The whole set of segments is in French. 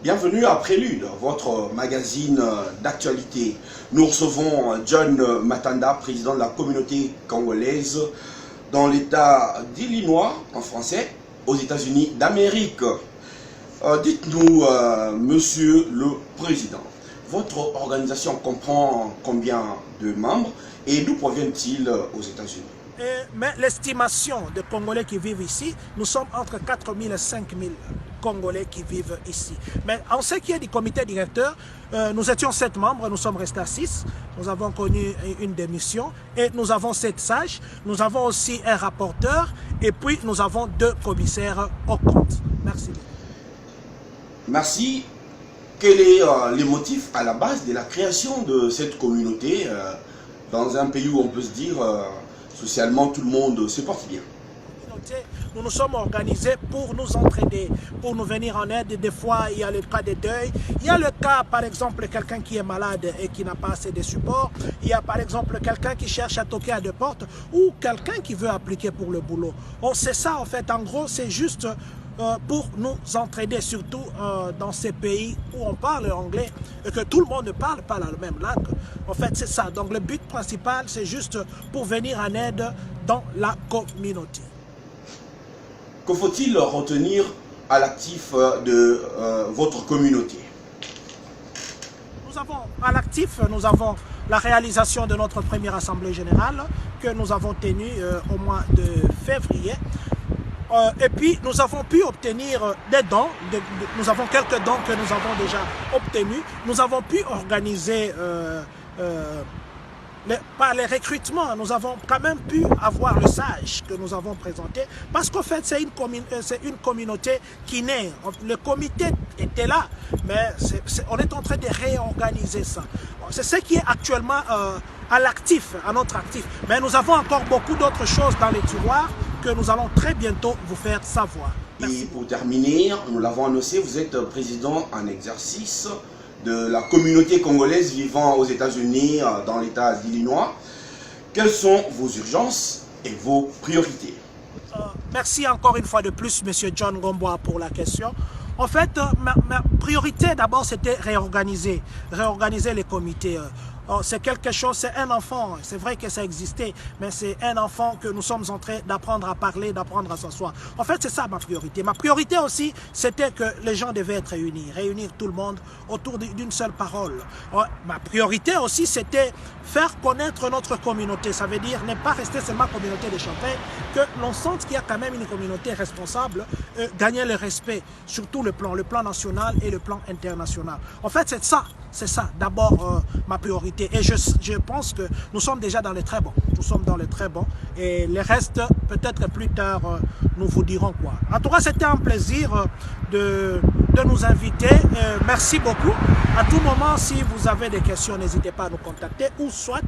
Bienvenue à Prélude, votre magazine d'actualité. Nous recevons John Matanda, président de la communauté congolaise dans l'État d'Illinois, en français, aux États-Unis d'Amérique. Dites-nous, monsieur le président, votre organisation comprend combien de membres et d'où proviennent-ils aux États-Unis? Mais l'estimation de Congolais qui vivent ici, nous sommes entre 4 000 et 5 000 Congolais qui vivent ici. Mais en ce qui est du comité directeur, nous étions 7 membres, nous sommes restés à 6. Nous avons connu une démission et nous avons 7 sages. Nous avons aussi un rapporteur et puis nous avons 2 commissaires au compte. Merci. Merci. Quel est le motif à la base de la création de cette communauté dans un pays où on peut se dire socialement tout le monde se porte bien? Nous nous sommes organisés pour nous entraider, pour nous venir en aide. Des fois, il y a le cas de deuil. Il y a le cas, par exemple, quelqu'un qui est malade et qui n'a pas assez de support. Il y a, par exemple, quelqu'un qui cherche à toquer à des portes ou quelqu'un qui veut appliquer pour le boulot. C'est ça, en fait. En gros, c'est juste pour nous entraider, surtout dans ces pays où on parle anglais et que tout le monde ne parle pas la même langue. En fait, c'est ça. Donc, le but principal, c'est juste pour venir en aide dans la communauté. Que faut-il retenir à l'actif de votre communauté? Nous avons, à l'actif, nous avons la réalisation de notre première assemblée générale que nous avons tenue au mois de février. Et puis, nous avons pu obtenir des dons. Nous avons quelques dons que nous avons déjà obtenus. Nous avons pu organiser par les recrutements, nous avons quand même pu avoir le sage que nous avons présenté parce qu'en fait c'est une communauté qui naît. Le comité était là, mais on est en train de réorganiser ça. C'est ce qui est actuellement à l'actif, à notre actif. Mais nous avons encore beaucoup d'autres choses dans les tiroirs que nous allons très bientôt vous faire savoir. Merci. Et pour terminer, nous l'avons annoncé, vous êtes président en exercice de la communauté congolaise vivant aux États-Unis, dans l'État d'Illinois. Quelles sont vos urgences et vos priorités? Merci encore une fois de plus, Monsieur John Ngomboa, pour la question. En fait, ma priorité d'abord, c'était réorganiser les comités. C'est quelque chose, c'est un enfant, c'est vrai que ça existait, mais c'est un enfant que nous sommes en train d'apprendre à parler, d'apprendre à s'asseoir. En fait, c'est ça ma priorité. Ma priorité aussi, c'était que les gens devaient être réunis, réunir tout le monde autour d'une seule parole. Ma priorité aussi, c'était faire connaître notre communauté. Ça veut dire ne pas rester seulement communauté de Champagne, que l'on sente qu'il y a quand même une communauté responsable, gagner le respect, surtout le plan national et le plan international. En fait, c'est ça d'abord ma priorité. Et je pense que nous sommes déjà dans les très bons. Nous sommes dans les très bons. Et le reste, peut-être plus tard, nous vous dirons quoi. En tout cas, c'était un plaisir de nous inviter. Merci beaucoup. À tout moment, si vous avez des questions, n'hésitez pas à nous contacter. Ou soit,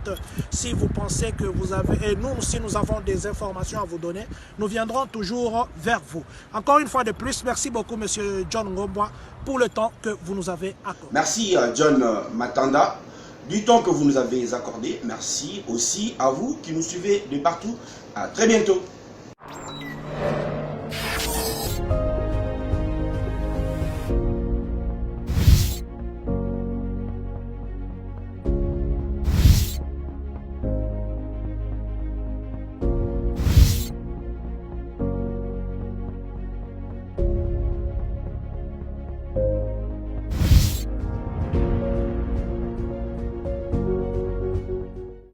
si vous pensez que vous avez... Et nous, si nous avons des informations à vous donner, nous viendrons toujours vers vous. Encore une fois de plus, merci beaucoup, Monsieur John Ngomboa, pour le temps que vous nous avez accordé. Merci John Matanda du temps que vous nous avez accordé. Merci aussi à vous qui nous suivez de partout. À très bientôt.